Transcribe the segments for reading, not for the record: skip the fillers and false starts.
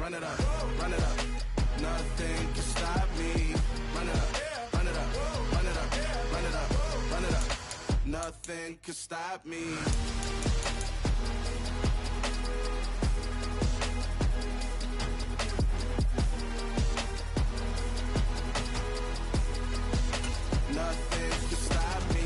run it up, run it up. Nothing can stop me. Run it up, run it up, run it up, run it up, run it up. Nothing can stop me. Nothing can stop me.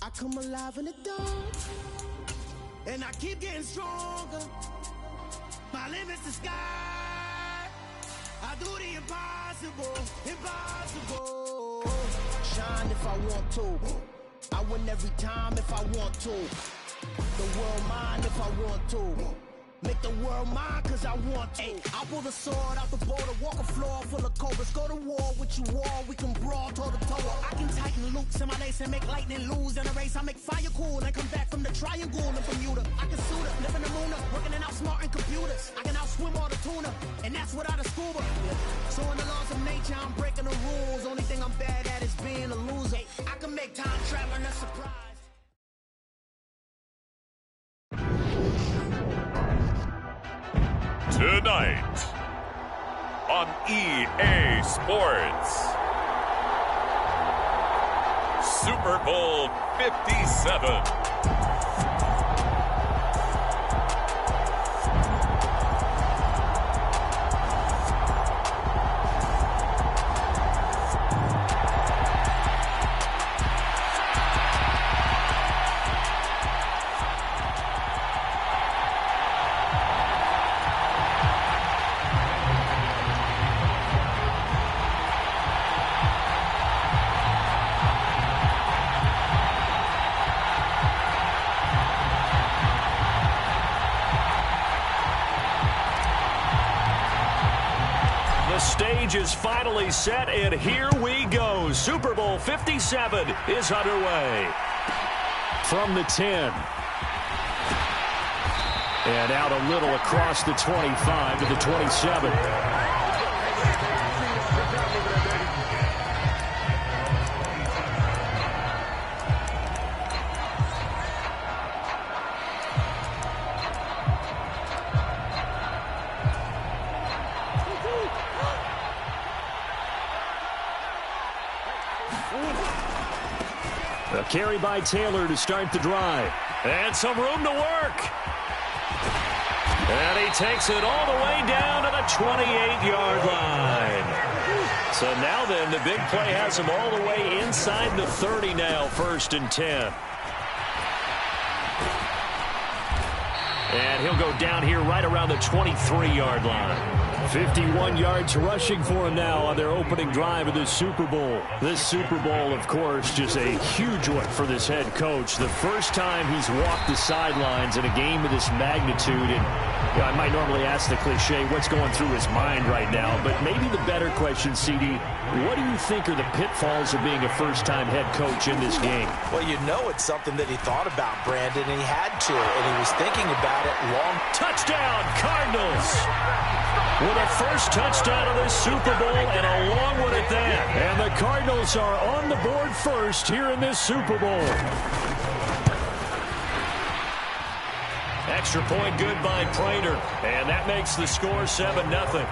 I come alive in the dark, and I keep getting stronger. My limit's the sky. I do the impossible, impossible. Shine if I want to. I win every time if I want to. The world mine if I want to. Make the world mine cause I want to. I'll pull the sword out the border, walk a floor full of cobras. Go to war with you all, we can brawl toe to toe. I can tighten loops in my lace and make lightning lose in a race. I make fire cool and come back from the triangle in Bermuda. I can suit up, live in the moon up, working and outsmarting computers. I can outswim all the tuna, and that's without a scuba. So in the laws of nature, I'm breaking the rules. Only thing I'm bad at is being a loser. I can make time traveling a surprise. Tonight on EA Sports, Super Bowl 57. The stage is finally set, and here we go. Super Bowl 57 is underway. From the 10. And out a little across the 25 to the 27. A carry by Taylor to start the drive. And some room to work. And he takes it all the way down to the 28-yard line. So now then, the big play has him all the way inside the 30 now, 1st and 10. And he'll go down here right around the 23-yard line. 51 yards rushing for him now on their opening drive of this Super Bowl. This Super Bowl, of course, just a huge one for this head coach. The first time he's walked the sidelines in a game of this magnitude. And you know, I might normally ask the cliche, what's going through his mind right now? But maybe the better question, CD, what do you think are the pitfalls of being a first-time head coach in this game? Well, you know it's something that he thought about, Brandon, and he had to, and he was thinking about it long. Touchdown, Cardinals! With a first touchdown of this Super Bowl and a long one at that. And the Cardinals are on the board first here in this Super Bowl. Extra point good by Prater. And that makes the score 7-0.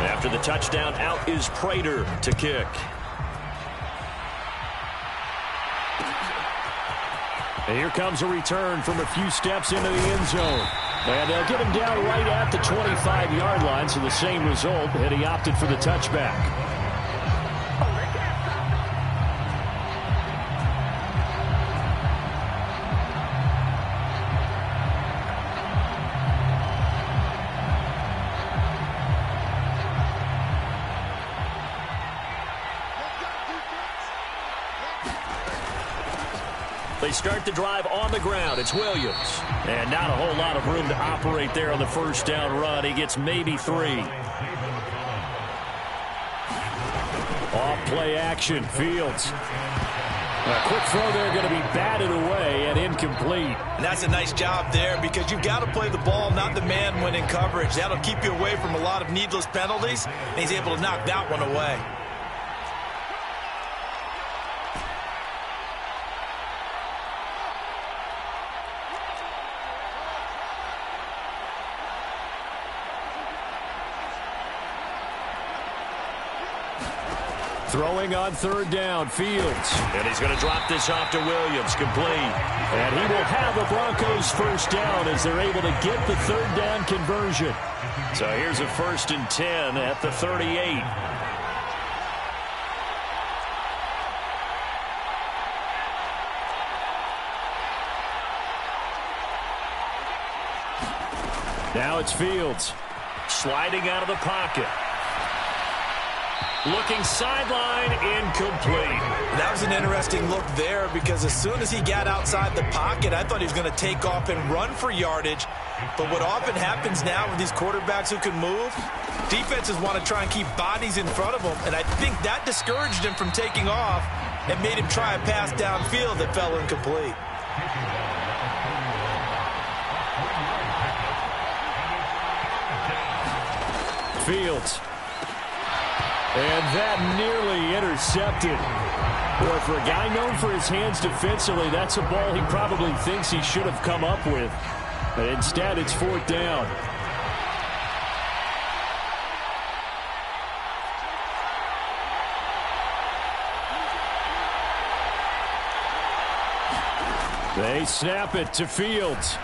After the touchdown, out is Prater to kick. And here comes a return from a few steps into the end zone. And they'll get him down right at the 25-yard line, so the same result, and he opted for the touchback. They start the drive on the ground. It's Williams. And not a whole lot of room to operate there on the first down run. He gets maybe 3. Off play action. Fields. A quick throw there going to be batted away and incomplete. And that's a nice job there because you've got to play the ball, not the man when in coverage. That'll keep you away from a lot of needless penalties, and he's able to knock that one away. Throwing on third down, Fields. And he's going to drop this off to Williams, complete. And he will have the Broncos first down as they're able to get the third down conversion. So here's a 1st and 10 at the 38. Now it's Fields. Sliding out of the pocket. Looking sideline, incomplete. That was an interesting look there because as soon as he got outside the pocket, I thought he was going to take off and run for yardage. But what often happens now with these quarterbacks who can move, defenses want to try and keep bodies in front of them, and I think that discouraged him from taking off and made him try a pass downfield that fell incomplete. Fields. And that nearly intercepted. Boy, for a guy known for his hands defensively, that's a ball he probably thinks he should have come up with. But instead, it's 4th down. They snap it to Fields.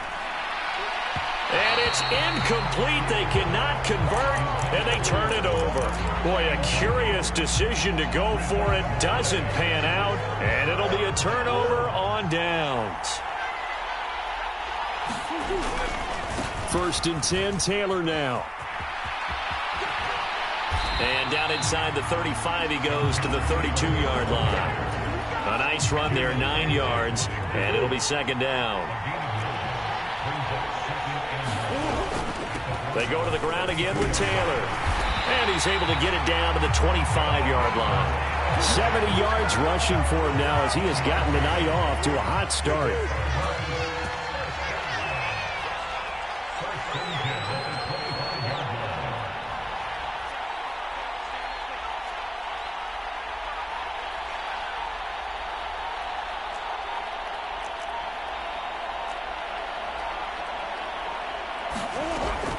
And it's incomplete. They cannot convert, and they turn it over. Boy, a curious decision to go for it. Doesn't pan out, and it'll be a turnover on downs. 1st and 10, Taylor now. And down inside the 35, he goes to the 32-yard line. A nice run there, 9 yards, and it'll be 2nd down. They go to the ground again with Taylor. And he's able to get it down to the 25-yard line. 70 yards rushing for him now as he has gotten the night off to a hot start.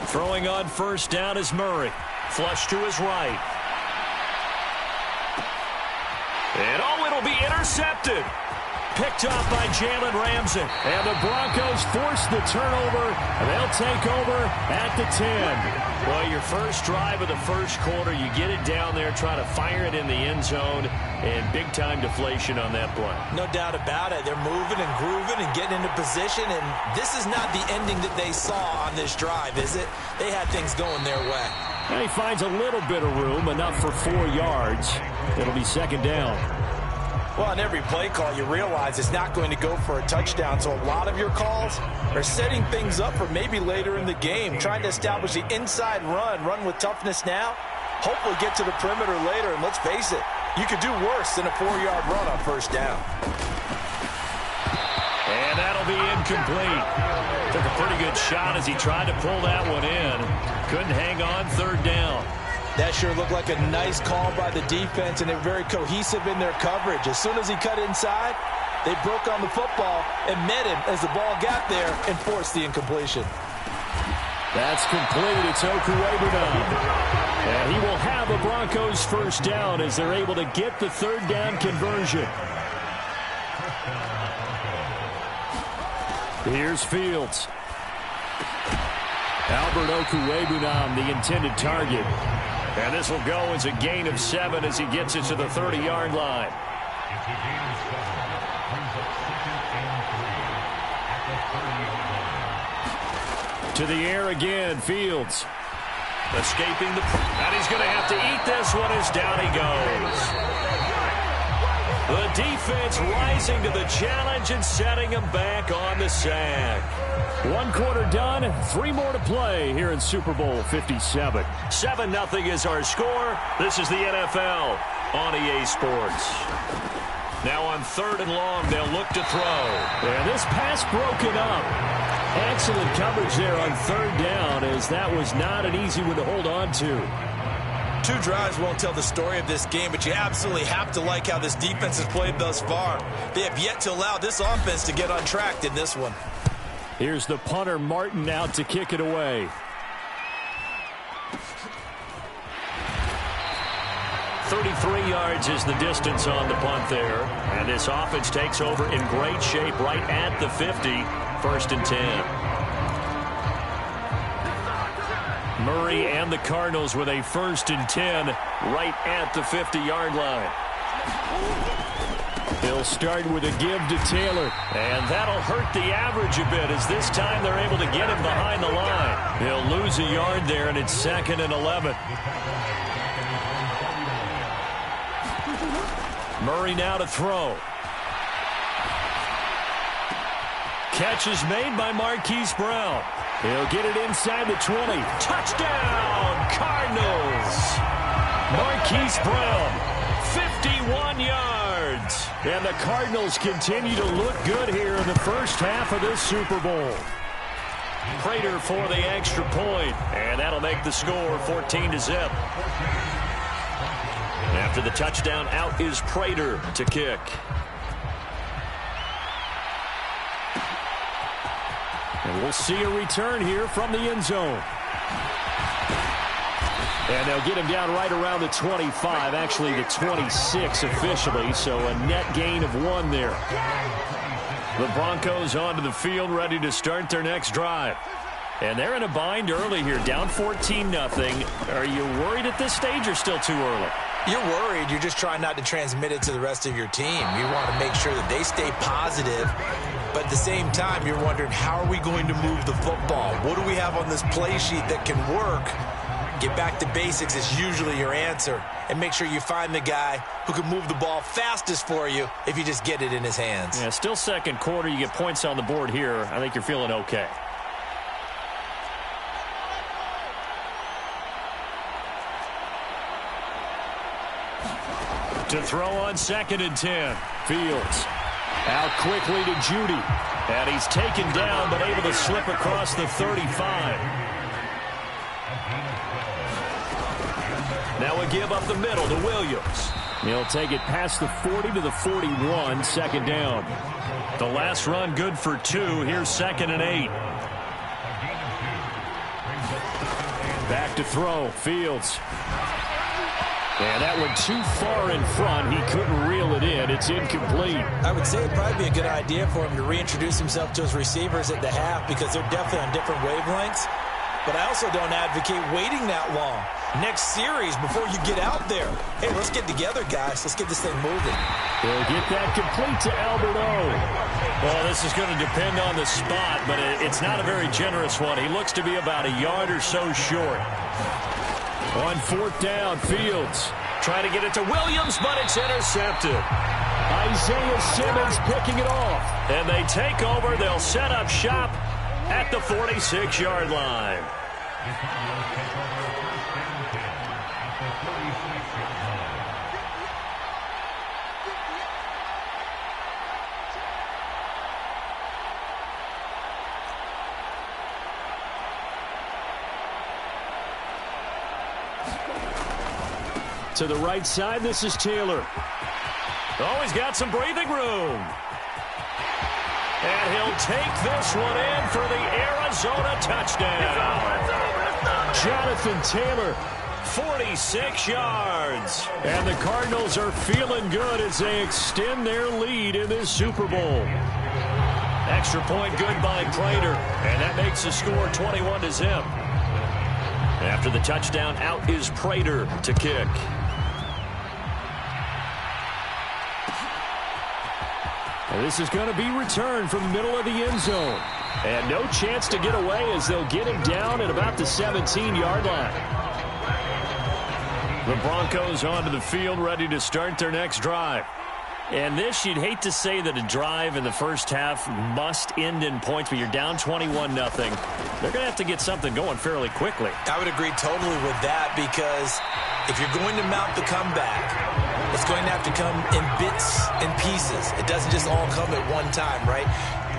Throwing on 1st down is Murray. Flush to his right. And it'll be intercepted. Picked off by Jalen Ramsey. And the Broncos force the turnover. And they'll take over at the 10. Well, your first drive of the first quarter, you get it down there, try to fire it in the end zone, and big-time deflation on that play. No doubt about it. They're moving and grooving and getting into position, and this is not the ending that they saw on this drive, is it? They had things going their way. And he finds a little bit of room, enough for 4 yards. It'll be 2nd down. Well, on every play call, you realize it's not going to go for a touchdown, so a lot of your calls are setting things up for maybe later in the game, trying to establish the inside run with toughness now, hopefully get to the perimeter later, and let's face it, you could do worse than a 4-yard run on 1st down. And that'll be incomplete. Took a pretty good shot as he tried to pull that one in. Couldn't hang on 3rd down. That sure looked like a nice call by the defense, and they're very cohesive in their coverage. As soon as he cut inside, they broke on the football and met him as the ball got there and forced the incompletion. That's complete. It's Okuwebunam. And he will have the Broncos first down as they're able to get the 3rd down conversion. Here's Fields. Albert Okuwebunam, the intended target. And this will go as a gain of 7 as he gets it to the 30-yard line. To the air again, Fields. Escaping the... And he's going to have to eat this one as down he goes. The defense rising to the challenge and setting him back on the sack. 1 quarter done, 3 more to play here in Super Bowl 57. 7-0 is our score. This is the NFL on EA Sports. Now on 3rd and long, they'll look to throw. And this pass broken up. Excellent coverage there on 3rd down, as that was not an easy one to hold on to. 2 drives won't tell the story of this game, but you absolutely have to like how this defense has played thus far. They have yet to allow this offense to get on track in this one. Here's the punter, Martin, out to kick it away. 33 yards is the distance on the punt there. And this offense takes over in great shape right at the 50. 1st and 10. Murray and the Cardinals with a 1st and 10 right at the 50-yard line. They'll start with a give to Taylor. And that'll hurt the average a bit, as this time they're able to get him behind the line. They'll lose a yard there, and it's 2nd and 11. Murray now to throw. Catch is made by Marquise Brown. He'll get it inside the 20. Touchdown, Cardinals! Marquise Brown, 51 yards. And the Cardinals continue to look good here in the first half of this Super Bowl. Prater for the extra point, and that'll make the score 14-0. After the touchdown, out is Prater to kick. And we'll see a return here from the end zone. And they'll get him down right around the 25, actually the 26 officially, so a net gain of 1 there. The Broncos onto the field, ready to start their next drive. And they're in a bind early here, down 14-0. Are you worried at this stage or still too early? You're worried. You're just trying not to transmit it to the rest of your team. You want to make sure that they stay positive, but at the same time, you're wondering, how are we going to move the football? What do we have on this play sheet that can work? Get back to basics is usually your answer, and make sure you find the guy who can move the ball fastest for you if you just get it in his hands. Yeah, still 2nd quarter. You get points on the board here. I think you're feeling okay. To throw on 2nd and 10. Fields out quickly to Judy. And he's taken down but able to slip across the 35. Now a give up the middle to Williams. He'll take it past the 40 to the 41, 2nd down. The last run good for 2. Here's 2nd and 8. Back to throw. Fields. And that went too far in front. He couldn't reel it in. It's incomplete. I would say it'd probably be a good idea for him to reintroduce himself to his receivers at the half, because they're definitely on different wavelengths. But I also don't advocate waiting that long. Next series, before you get out there, hey, let's get together, guys. Let's get this thing moving. They'll get that complete to Albert O. Well, this is going to depend on the spot, but it's not a very generous one. He looks to be about a yard or so short. On 4th down, Fields trying to get it to Williams, but it's intercepted. Isaiah Simmons picking it off. And they take over. They'll set up shop at the 46-yard line. To the right side, this is Taylor. Oh, he's got some breathing room. And he'll take this one in for the Arizona touchdown. Jonathan Taylor, 46 yards. And the Cardinals are feeling good as they extend their lead in this Super Bowl. Extra point good by Prater. And that makes the score 21-0. After the touchdown, out is Prater to kick. And this is going to be returned from the middle of the end zone. And no chance to get away as they'll get him down at about the 17-yard line. The Broncos onto the field, ready to start their next drive. And this, you'd hate to say that a drive in the first half must end in points, but you're down 21-0. They're going to have to get something going fairly quickly. I would agree totally with that, because if you're going to mount the comeback, it's going to have to come in bits and pieces. It doesn't just all come at one time, right?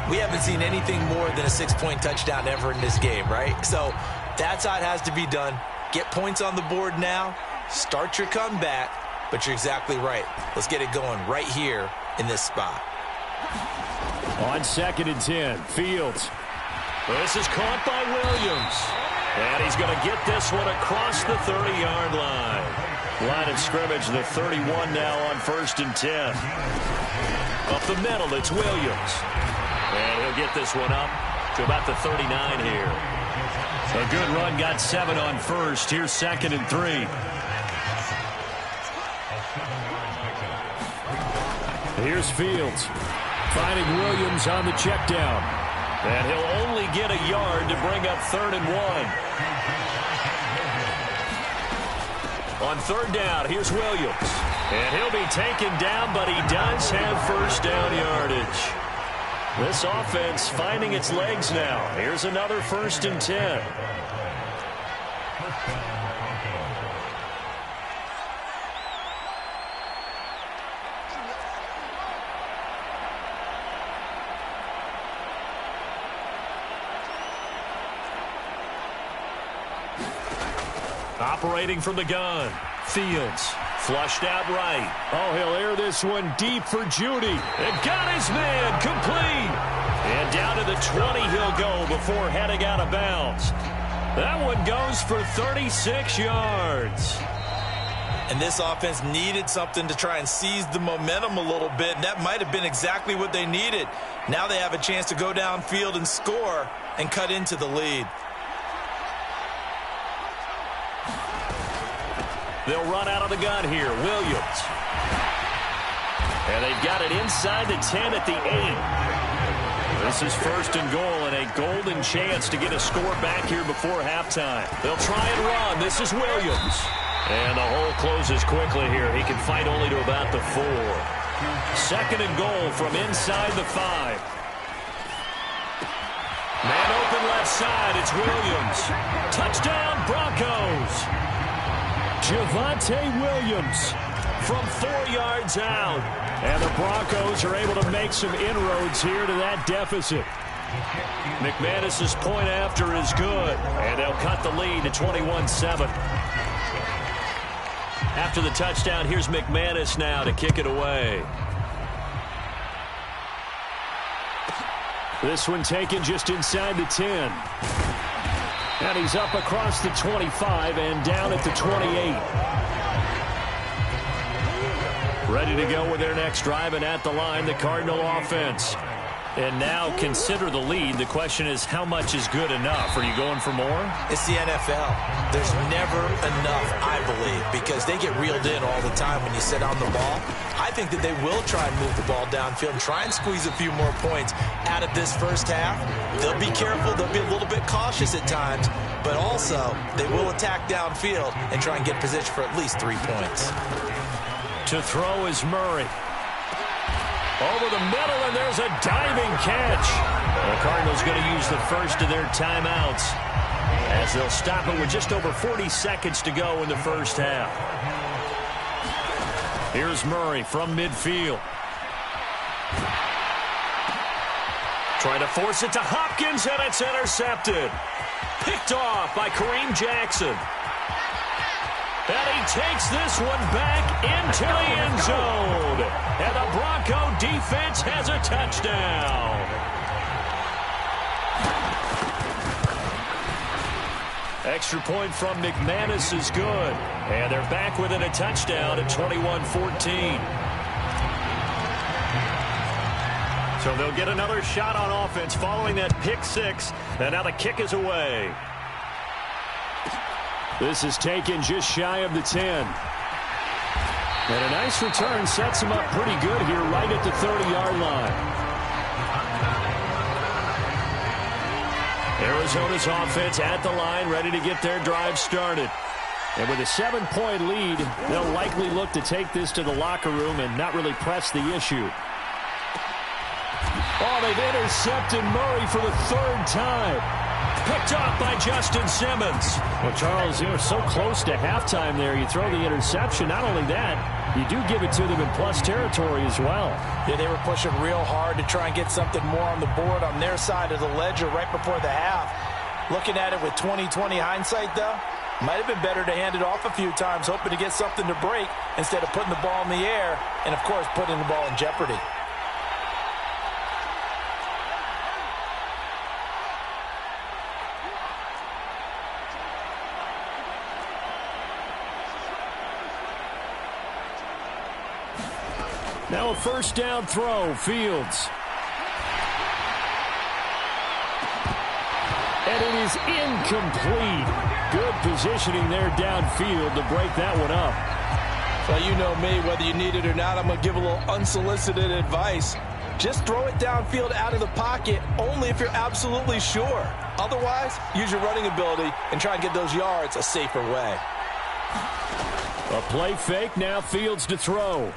We haven't seen anything more than a 6-point touchdown ever in this game, right? So that's how it has to be done. Get points on the board now. Start your comeback. But you're exactly right. Let's get it going right here in this spot. On 2nd and 10, Fields. This is caught by Williams. And he's going to get this one across the 30-yard line. Line of scrimmage, the 31 now on 1st and 10. Up the middle, it's Williams. And he'll get this one up to about the 39 here. A good run, got 7 on 1st. Here's 2nd and 3. Here's Fields. Finding Williams on the check down. And he'll only get a yard to bring up 3rd and 1. On 3rd down, here's Williams. And he'll be taken down, but he does have 1st down yardage. This offense finding its legs now. Here's another 1st and 10. Operating from the gun, Fields. Flushed out right. Oh, he'll air this one deep for Judy. And got his man complete. And down to the 20 he'll go before heading out of bounds. That one goes for 36 yards. And this offense needed something to try and seize the momentum a little bit. And that might have been exactly what they needed. Now they have a chance to go downfield and score and cut into the lead. They'll run out of the gun here. Williams. And they've got it inside the 10 at the 8. This is 1st and goal and a golden chance to get a score back here before halftime. They'll try and run. This is Williams. And the hole closes quickly here. He can fight only to about the 4. 2nd and goal from inside the 5. Man open left side. It's Williams. Touchdown Broncos. Javonte Williams from 4 yards out. And the Broncos are able to make some inroads here to that deficit. McManus's point after is good. And they'll cut the lead to 21-7. After the touchdown, here's McManus now to kick it away. This one taken just inside the 10. And he's up across the 25 and down at the 28. Ready to go with their next drive, and at the line, the Cardinal offense. And now consider the lead. The question is, how much is good enough? Are you going for more? It's the NFL. There's never enough, I believe, because they get reeled in all the time when you sit on the ball. I think that they will try and move the ball downfield and try and squeeze a few more points out of this first half. They'll be careful. They'll be a little bit cautious at times, but also they will attack downfield and try and get position for at least 3 points. To throw is Murray. Over the middle, and there's a diving catch. The Cardinals going to use the first of their timeouts as they'll stop it with just over 40 seconds to go in the first half. Here's Murray from midfield. Trying to force it to Hopkins, and it's intercepted. Picked off by Kareem Jackson. And he takes this one back into the end zone. And the Bronco defense has a touchdown. Extra point from McManus is good. And they're back within a touchdown at 21-14. So they'll get another shot on offense following that pick six. And now the kick is away. This is taken just shy of the 10. And a nice return sets him up pretty good here right at the 30-yard line. Arizona's offense at the line, ready to get their drive started. And with a 7-point lead, they'll likely look to take this to the locker room and not really press the issue. Oh, they've intercepted Murray for the 3rd time. Picked off by Justin Simmons. Well, Charles, you know, so close to halftime there. You throw the interception. Not only that, you do give it to them in plus territory as well. Yeah, they were pushing real hard to try and get something more on the board on their side of the ledger right before the half. Looking at it with 20/20 hindsight, though, might have been better to hand it off a few times, hoping to get something to break instead of putting the ball in the air and, of course, putting the ball in jeopardy. Now a first down throw, Fields. And it is incomplete. Good positioning there downfield to break that one up. Well, you know me, whether you need it or not, I'm going to give a little unsolicited advice. Just throw it downfield out of the pocket only if you're absolutely sure. Otherwise, use your running ability and try and get those yards a safer way. A play fake, now Fields to throw.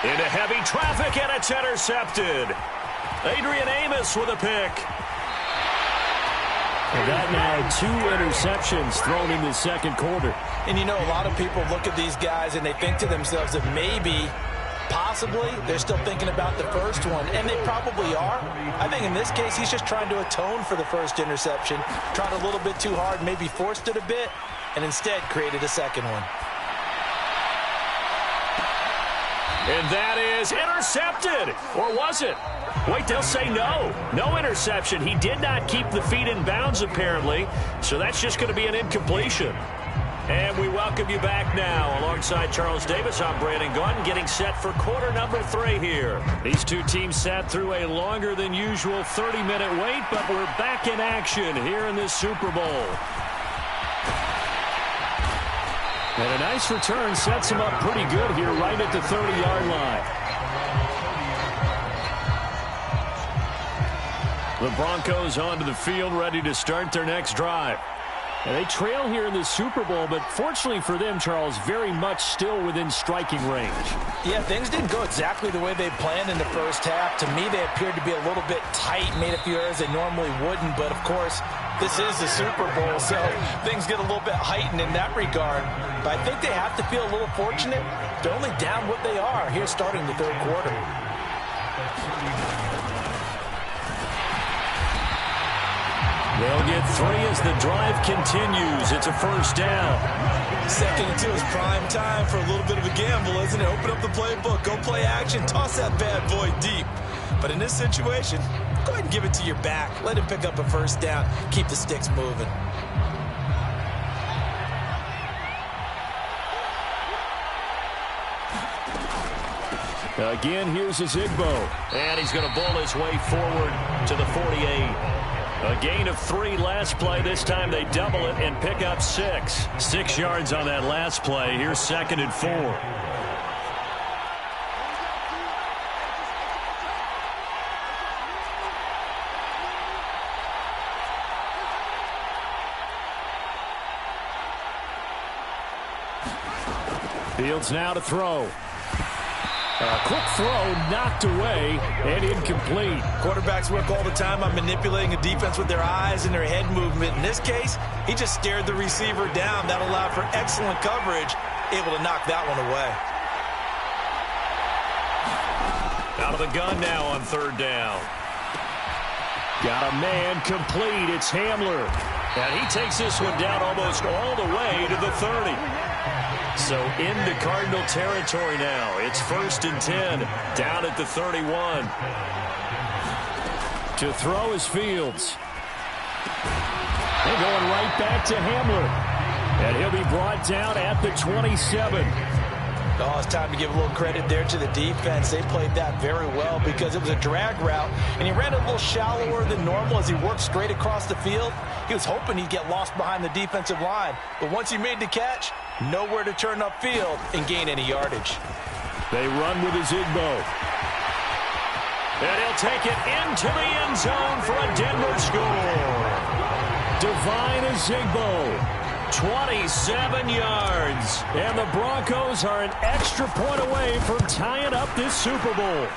Into heavy traffic, and it's intercepted. Adrian Amos with a pick. And that now 2 interceptions thrown in the second quarter. And you know, a lot of people look at these guys and they think to themselves that maybe, possibly, they're still thinking about the first one. And they probably are. I think in this case, he's just trying to atone for the first interception. Tried a little bit too hard, maybe forced it a bit, and instead created a second one. And that is intercepted. Or was it? Wait, they'll say no. No interception. He did not keep the feet in bounds, apparently. So that's just going to be an incompletion. And we welcome you back now. Alongside Charles Davis, I'm Brandon Gaudin, getting set for quarter number 3 here. These two teams sat through a longer than usual 30-minute wait, but we're back in action here in this Super Bowl. And a nice return sets him up pretty good here right at the 30-yard line. The Broncos onto the field, ready to start their next drive. And they trail here in the Super Bowl, but fortunately for them, Charles, very much still within striking range. Yeah, things didn't go exactly the way they planned in the first half. To me, they appeared to be a little bit tight, made a few errors they normally wouldn't. But, of course, this is the Super Bowl, so things get a little bit heightened in that regard. But I think they have to feel a little fortunate. They're only down what they are here starting the third quarter. They'll get 3 as the drive continues. It's a first down. 2nd and 2 is prime time for a little bit of a gamble, isn't it? Open up the playbook, go play action, toss that bad boy deep. But in this situation, go ahead and give it to your back. Let him pick up a first down. Keep the sticks moving. Again, here's Ozigbo. And he's going to bowl his way forward to the 48. A gain of 3 last play. This time they double it and pick up 6. 6 yards on that last play. Here's 2nd and 4. Fields now to throw. A quick throw knocked away and incomplete. Quarterbacks work all the time on manipulating a defense with their eyes and their head movement. In this case, he just stared the receiver down. That allowed for excellent coverage, able to knock that one away. Out of the gun now on 3rd down. Got a man complete. It's Hamler. And he takes this one down almost all the way to the 30. So into Cardinal territory now. It's 1st and 10, down at the 31. To throw is Fields. They're going right back to Hamler. And he'll be brought down at the 27. Oh, it's time to give a little credit there to the defense. They played that very well because it was a drag route, and he ran a little shallower than normal as he worked straight across the field. He was hoping he'd get lost behind the defensive line, but once he made the catch, nowhere to turn upfield and gain any yardage. They run with Ozigbo. And he'll take it into the end zone for a Denver score. Devine Ozigbo. 27 yards. And the Broncos are an extra point away from tying up this Super Bowl.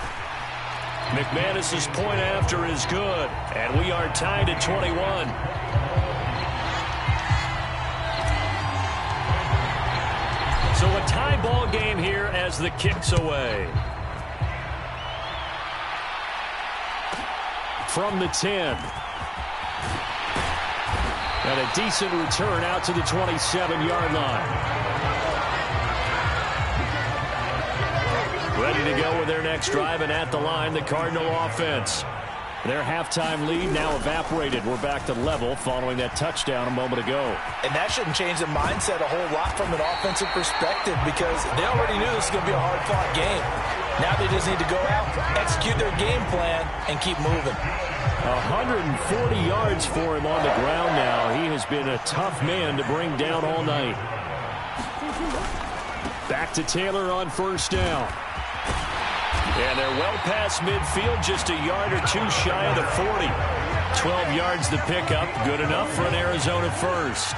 McManus's point after is good. And we are tied at 21. So a as the kick's away. From the 10. And a decent return out to the 27-yard line. Ready to go with their next drive, and at the line, the Cardinal offense. Their halftime lead now evaporated. We're back to level following that touchdown a moment ago. And that shouldn't change the mindset a whole lot from an offensive perspective because they already knew this was going to be a hard-fought game. Now they just need to go out, execute their game plan, and keep moving. 140 yards for him on the ground now. He has been a tough man to bring down all night. Back to Taylor on first down. And they're well past midfield, just a yard or two shy of the 40. 12 yards the pickup, good enough for an Arizona first.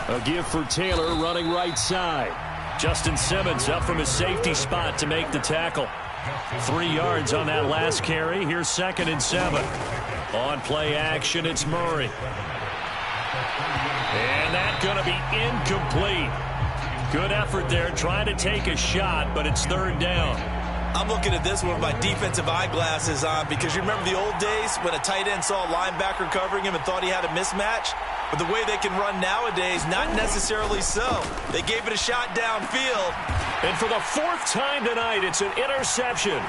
A give for Taylor running right side. Justin Simmons up from his safety spot to make the tackle. 3 yards on that last carry. Here's 2nd and 7. On play action, it's Murray. And that's going to be incomplete. Good effort there, trying to take a shot, but it's 3rd down. I'm looking at this one with my defensive eyeglasses on because you remember the old days when a tight end saw a linebacker covering him and thought he had a mismatch? But the way they can run nowadays, not necessarily so. They gave it a shot downfield. And for the 4th time tonight, it's an interception.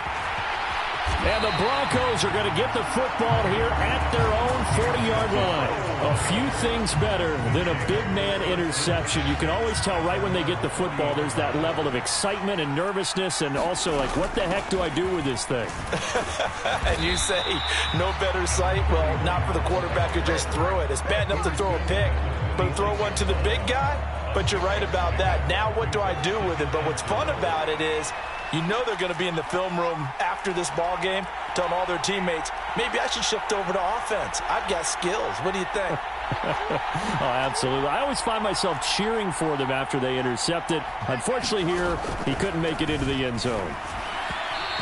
And the Broncos are going to get the football here at their own 40-yard line. A few things better than a big man interception. You can always tell right when they get the football, there's that level of excitement and nervousness and also like, what the heck do I do with this thing? And you say, no better sight? Well, not for the quarterback who just threw it. It's bad enough to throw a pick, but throw one to the big guy? But you're right about that. Now what do I do with it? But what's fun about it is you know they're going to be in the film room after this ball game telling all their teammates, maybe I should shift over to offense. I've got skills. What do you think? Oh, absolutely. I always find myself cheering for them after they intercept it. Unfortunately here, he couldn't make it into the end zone.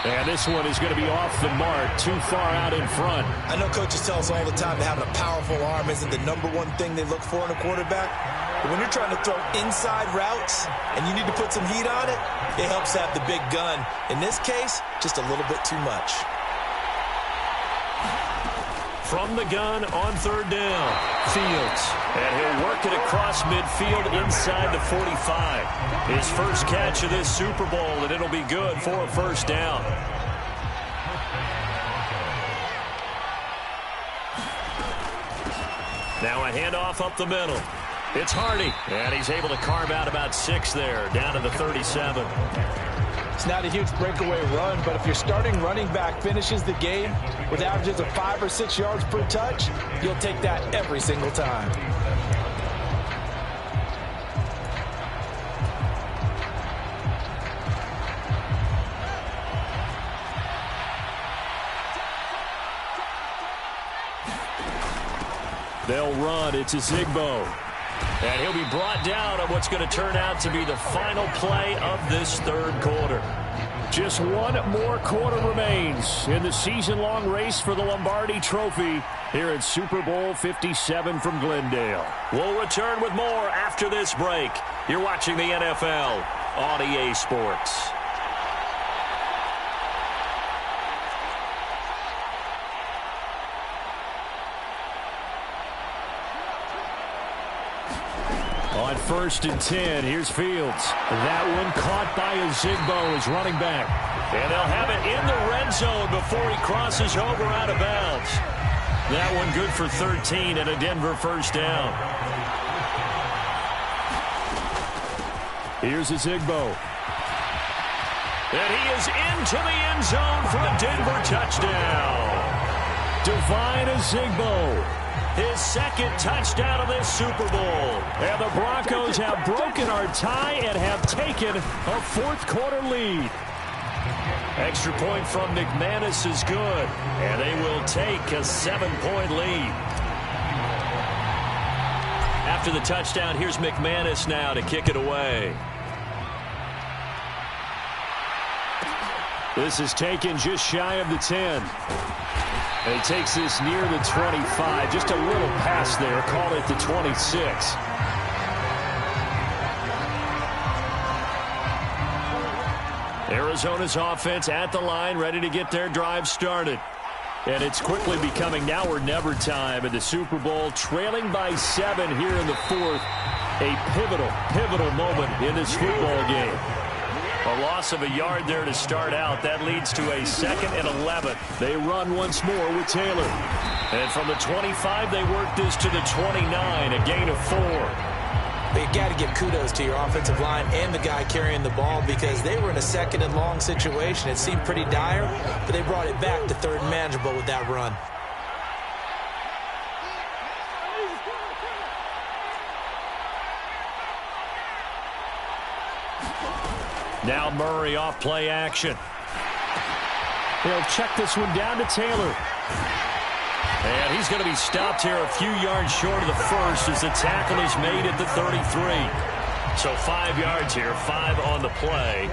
And this one is going to be off the mark, too far out in front. I know coaches tell us all the time that having a powerful arm isn't the #1 thing they look for in a quarterback. But when you're trying to throw inside routes and you need to put some heat on it, it helps have the big gun. In this case, just a little bit too much. From the gun on 3rd down, Fields. And he'll work it across midfield inside the 45. His first catch of this Super Bowl, and it'll be good for a 1st down. Now a handoff up the middle. It's Hardy, and he's able to carve out about 6 there, down to the 37. It's not a huge breakaway run, but if your starting running back finishes the game with averages of 5 or 6 yards per touch, you'll take that every single time. They'll run. It's a Zigbo. And he'll be brought down on what's going to turn out to be the final play of this 3rd quarter. Just one more quarter remains in the season-long race for the Lombardi Trophy here at Super Bowl 57 from Glendale. We'll return with more after this break. You're watching the NFL on EA Sports. On 1st and 10, here's Fields. That one caught by a Zigbo as running back. And they'll have it in the red zone before he crosses over out of bounds. That one good for 13 and a Denver 1st down. Here's a Zigbo. And he is into the end zone for a Denver touchdown. Divine Zigbo. His 2nd touchdown of this Super Bowl. And the Broncos have broken our tie and have taken a 4th quarter lead. Extra point from McManus is good. And they will take a 7-point lead. After the touchdown, here's McManus now to kick it away. This is taken just shy of the 10. And he takes this near the 25. Just a little pass there. Call it the 26. Arizona's offense at the line, ready to get their drive started. And it's quickly becoming now or never time in the Super Bowl, trailing by 7 here in the fourth. A pivotal moment in this football game. A loss of a yard there to start out. That leads to a 2nd and 11. They run once more with Taylor. And from the 25, they work this to the 29, a gain of 4. But you got to give kudos to your offensive line and the guy carrying the ball because they were in a 2nd and long situation. It seemed pretty dire, but they brought it back to 3rd and manageable with that run. Now Murray off play action. He'll check this one down to Taylor. And he's going to be stopped here a few yards short of the first as the tackle is made at the 33. So 5 yards here, 5 on the play.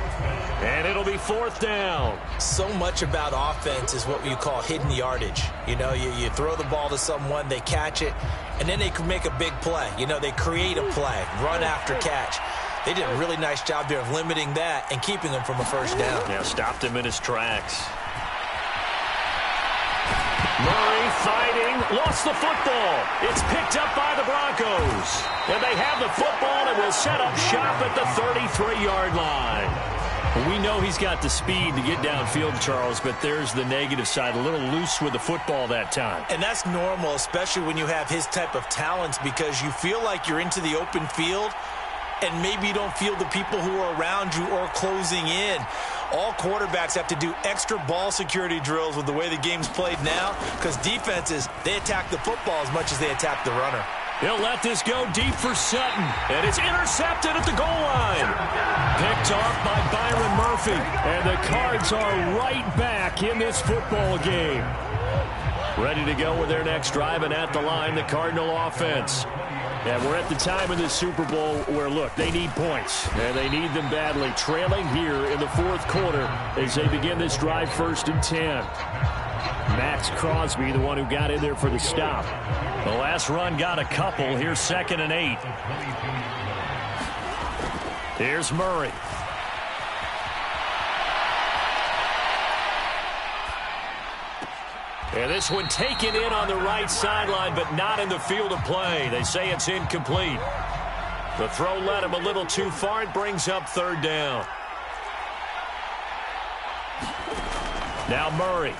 And it'll be 4th down. So much about offense is what you call hidden yardage. You know, you throw the ball to someone, they catch it, and then they can make a big play. You know, they create a play, run after catch. They did a really nice job there of limiting that and keeping him from a 1st down. Yeah, stopped him in his tracks. Murray fighting, lost the football. It's picked up by the Broncos. And they have the football and will set up shop at the 33-yard line. We know he's got the speed to get downfield, Charles, but there's the negative side, a little loose with the football that time. And that's normal, especially when you have his type of talents, because you feel like you're into the open field and maybe you don't feel the people who are around you or closing in. All quarterbacks have to do extra ball security drills with the way the game's played now because defenses, they attack the football as much as they attack the runner. He'll let this go deep for Sutton, and it's intercepted at the goal line. Picked off by Byron Murphy, and the Cards are right back in this football game. Ready to go with their next drive, and at the line, the Cardinal offense. And we're at the time in this Super Bowl where, look, they need points, and they need them badly. Trailing here in the 4th quarter as they begin this drive 1st and 10. Max Crosby, the one who got in there for the stop. The last run got a couple. Here's 2nd and 8. Here's Murray. And this one taken in on the right sideline, but not in the field of play. They say it's incomplete. The throw led him a little too far. It brings up 3rd down. Now Murray.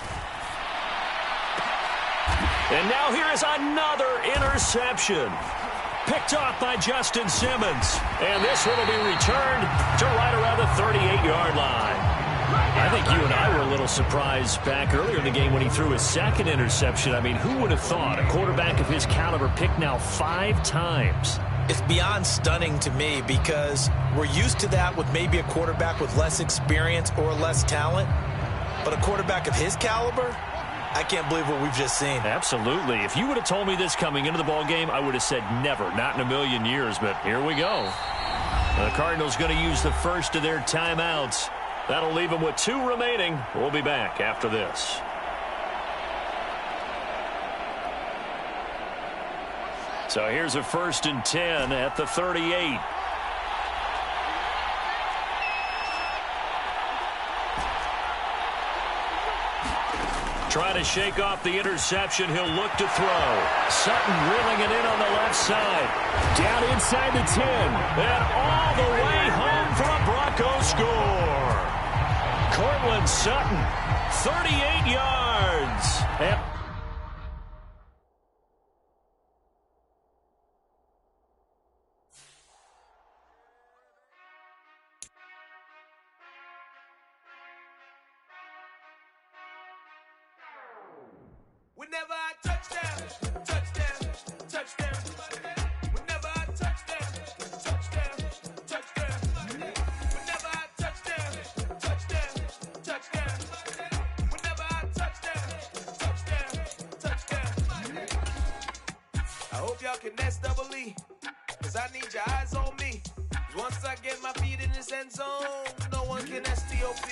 And now here is another interception. Picked off by Justin Simmons. And this one will be returned to right around the 38-yard line. I think you and I were a little surprised back earlier in the game when he threw his 2nd interception. I mean, who would have thought a quarterback of his caliber picked now 5 times? It's beyond stunning to me because we're used to that with maybe a quarterback with less experience or less talent. But a quarterback of his caliber, I can't believe what we've just seen. Absolutely. If you would have told me this coming into the ball game, I would have said never, not in a million years. But here we go. The Cardinals going to use the first of their timeouts. That'll leave them with 2 remaining. We'll be back after this. So here's a 1st and 10 at the 38. Trying to shake off the interception. He'll look to throw. Sutton reeling it in on the left side. Down inside the 10. And all the way home for a Broncos score. Cortland Sutton, 38 yards. And whenever I touchdown, touchdown, touchdown. Whenever I touchdown, touchdown, touchdown. Whenever I touchdown, touchdown, touchdown. Whenever I touchdown, touchdown, touchdown. I hope y'all can nest double E, cause I need your eyes on me. 'Cause once I get my feet in this end zone, no one can STOP.